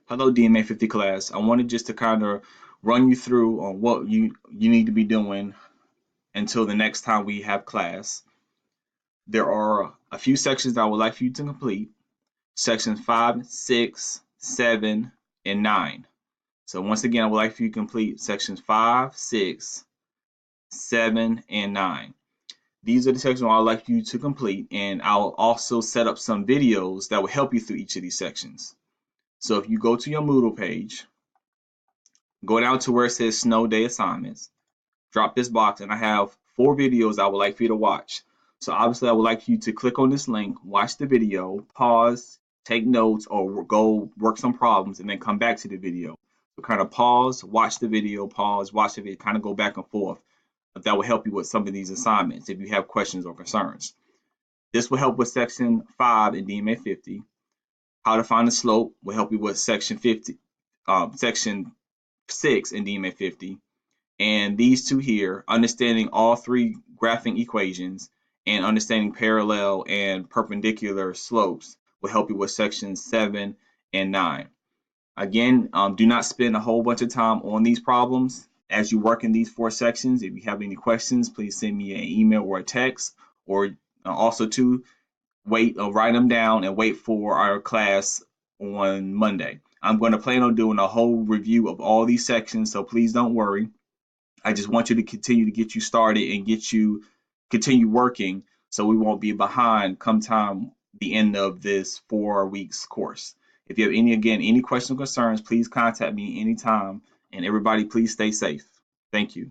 Hello, DMA 50 class. I wanted just to kind of run you through on what you need to be doing until the next time we have class. There are a few sections that I would like for you to complete. Sections 5, 6, 7, and 9. So once again, I would like for you to complete sections 5, 6, 7, and 9. These are the sections I would like you to complete, and I'll also set up some videos that will help you through each of these sections. So if you go to your Moodle page, go down to where it says Snow Day Assignments, drop this box, and I have 4 videos I would like for you to watch. So obviously I would like you to click on this link, watch the video, pause, take notes, or go work some problems, and then come back to the video. So kind of pause, watch the video, pause, watch the video, kind of go back and forth. That will help you with some of these assignments if you have questions or concerns. This will help with section 5 in DMA 50. How to find the slope will help you with section 50, section 6 in DMA 50. And these two here, understanding all 3 graphing equations and understanding parallel and perpendicular slopes, will help you with sections 7 and 9. Again, do not spend a whole bunch of time on these problems as you work in these 4 sections. If you have any questions, please send me an email or a text, or also to write them down and wait for our class on Monday. I'm going to plan on doing a whole review of all these sections, so please don't worry. I just want you to continue to get you started and get you continue working so we won't be behind come time the end of this 4 weeks course. If you have any questions or concerns, please contact me anytime. And everybody, please stay safe. Thank you.